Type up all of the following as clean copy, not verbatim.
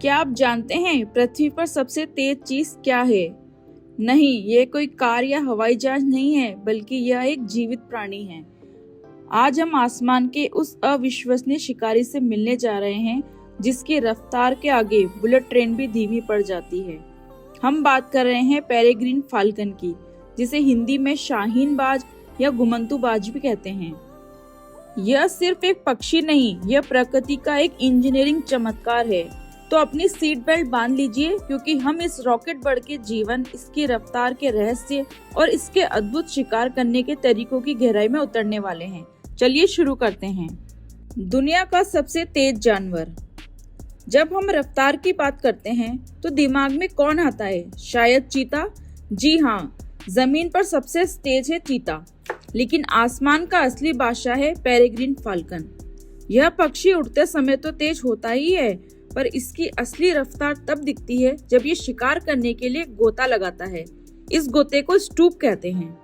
क्या आप जानते हैं पृथ्वी पर सबसे तेज चीज क्या है? नहीं, ये कोई कार या हवाई जहाज नहीं है, बल्कि यह एक जीवित प्राणी है। आज हम आसमान के उस अविश्वसनीय शिकारी से मिलने जा रहे हैं, जिसकी रफ्तार के आगे बुलेट ट्रेन भी धीमी पड़ जाती है। हम बात कर रहे हैं पेरेग्रीन फाल्कन की, जिसे हिंदी में शाहीन बाज या घुमंतू बाज भी कहते हैं। यह सिर्फ एक पक्षी नहीं, यह प्रकृति का एक इंजीनियरिंग चमत्कार है। तो अपनी सीट बेल्ट बांध लीजिए, क्योंकि हम इस रॉकेट बर्ड के जीवन, इसकी रफ्तार के रहस्य और इसके अद्भुत शिकार करने के तरीकों की गहराई में उतरने वाले हैं। चलिए शुरू करते हैं। दुनिया का सबसे तेज जानवर। जब हम रफ्तार की बात करते हैं तो दिमाग में कौन आता है? शायद चीता। जी हाँ, जमीन पर सबसे तेज है चीता, लेकिन आसमान का असली बादशाह है पेरेग्रीन फाल्कन। यह पक्षी उड़ते समय तो तेज होता ही है, पर इसकी असली रफ्तार तब दिखती है जब ये शिकार करने के लिए गोता लगाता है। इस गोते को स्टूप कहते हैं।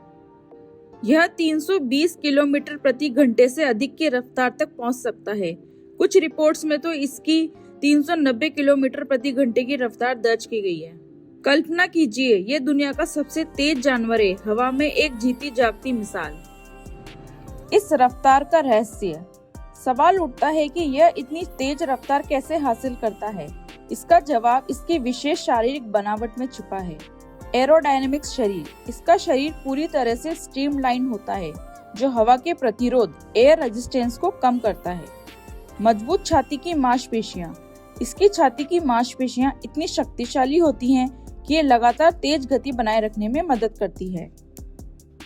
यह 320 किलोमीटर प्रति घंटे से अधिक की रफ्तार तक पहुंच सकता है। कुछ रिपोर्ट्स में तो इसकी 390 किलोमीटर प्रति घंटे की रफ्तार दर्ज की गई है। कल्पना कीजिए, ये दुनिया का सबसे तेज जानवर है, हवा में एक जीती जागती मिसाल। इस रफ्तार का रहस्य। सवाल उठता है कि यह इतनी तेज रफ्तार कैसे हासिल करता है। इसका जवाब इसकी विशेष शारीरिक बनावट में छुपा है। एरोडायनेमिक्स शरीर। इसका शरीर पूरी तरह से स्ट्रीमलाइन होता है, जो हवा के प्रतिरोध, एयर रेजिस्टेंस को कम करता है। मजबूत छाती की मांसपेशियां। इसकी छाती की मांसपेशियां इतनी शक्तिशाली होती हैं कि ये लगातार तेज गति बनाए रखने में मदद करती है।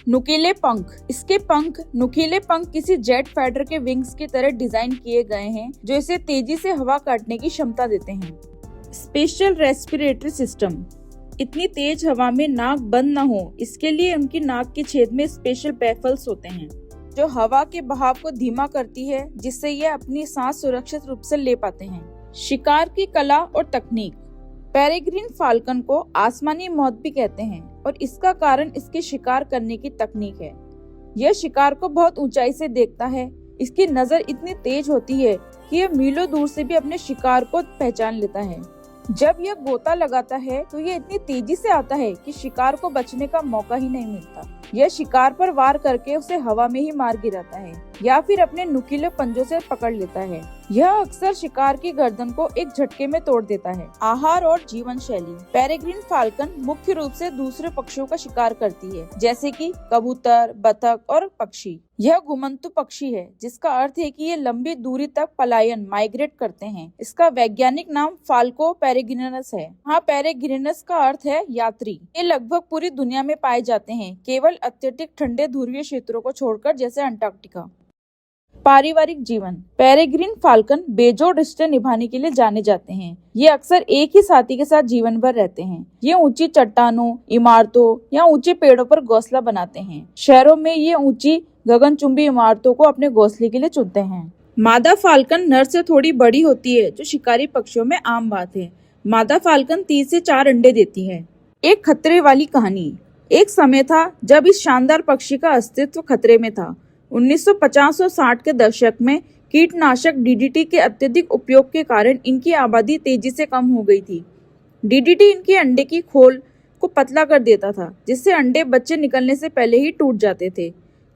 नुकीले पंख। इसके पंख, नुकीले पंख किसी जेट फाइटर के विंग्स की तरह डिजाइन किए गए हैं, जो इसे तेजी से हवा काटने की क्षमता देते हैं। Special respiratory system. इतनी तेज हवा में नाक बंद न हो, इसके लिए उनकी नाक के छेद में स्पेशल बैफल्स होते हैं, जो हवा के बहाव को धीमा करती है, जिससे ये अपनी सांस सुरक्षित रूप से ले पाते हैं। शिकार की कला और तकनीक। पेरेग्रीन फाल्कन को आसमानी मौत भी कहते हैं, और इसका कारण इसके शिकार करने की तकनीक है। यह शिकार को बहुत ऊंचाई से देखता है। इसकी नजर इतनी तेज होती है कि यह मीलों दूर से भी अपने शिकार को पहचान लेता है। जब यह गोता लगाता है तो यह इतनी तेजी से आता है कि शिकार को बचने का मौका ही नहीं मिलता। यह शिकार पर वार करके उसे हवा में ही मार गिराता है, या फिर अपने नुकीले पंजों से पकड़ लेता है। यह अक्सर शिकार की गर्दन को एक झटके में तोड़ देता है। आहार और जीवन शैली। पेरेग्रीन फाल्कन मुख्य रूप से दूसरे पक्षियों का शिकार करती है, जैसे कि कबूतर, बतख और पक्षी। यह घुमंतू पक्षी है, जिसका अर्थ है कि ये लंबी दूरी तक पलायन, माइग्रेट करते हैं। इसका वैज्ञानिक नाम फाल्को पेरेग्रिनस है। हाँ, पेरेग्रिनस का अर्थ है यात्री। ये लगभग पूरी दुनिया में पाए जाते हैं, केवल अत्यधिक ठंडे ध्रुवीय क्षेत्रों को छोड़कर, जैसे अंटार्कटिका। पारिवारिक जीवन। पेरेग्रीन फाल्कन बेजोड़ रिश्ते निभाने के लिए जाने जाते हैं। ये अक्सर एक ही साथी के साथ जीवन भर रहते हैं। ये ऊंची चट्टानों, इमारतों या ऊंचे पेड़ों पर घोंसला बनाते हैं। शहरों में ये ऊंची गगनचुंबी इमारतों को अपने घोंसले के लिए चुनते हैं। मादा फाल्कन नर से थोड़ी बड़ी होती है, जो शिकारी पक्षियों में आम बात है। मादा फाल्कन 3 से 4 अंडे देती है। एक खतरे वाली कहानी। एक समय था जब इस शानदार पक्षी का अस्तित्व खतरे में था। 1950 और 60 के दशक में कीटनाशक डीडीटी के अत्यधिक उपयोग के कारण इनकी आबादी तेजी से कम हो गई थी। डीडीटी इनके अंडे की खोल को पतला कर देता था, जिससे अंडे बच्चे निकलने से पहले ही टूट जाते थे।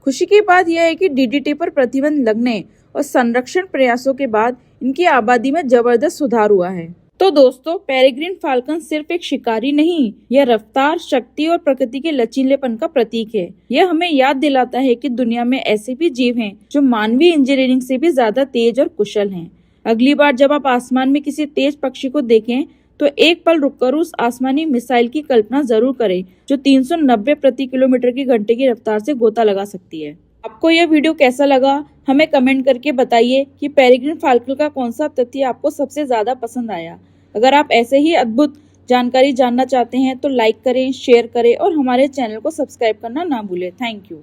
खुशी की बात यह है कि डीडीटी पर प्रतिबंध लगने और संरक्षण प्रयासों के बाद इनकी आबादी में जबरदस्त सुधार हुआ है। तो दोस्तों, पेरेग्रीन फाल्कन सिर्फ एक शिकारी नहीं, यह रफ्तार, शक्ति और प्रकृति के लचीलेपन का प्रतीक है। यह हमें याद दिलाता है कि दुनिया में ऐसे भी जीव हैं जो मानवीय इंजीनियरिंग से भी ज्यादा तेज और कुशल हैं। अगली बार जब आप आसमान में किसी तेज पक्षी को देखें, तो एक पल रुककर उस आसमानी मिसाइल की कल्पना जरूर करें, जो 390 प्रति किलोमीटर की घंटे की रफ्तार से गोता लगा सकती है। आपको यह वीडियो कैसा लगा, हमें कमेंट करके बताइए कि पेरेग्रीन फाल्कन का कौन सा तथ्य आपको सबसे ज्यादा पसंद आया। अगर आप ऐसे ही अद्भुत जानकारी जानना चाहते हैं तो लाइक करें, शेयर करें और हमारे चैनल को सब्सक्राइब करना ना भूलें। Thank you.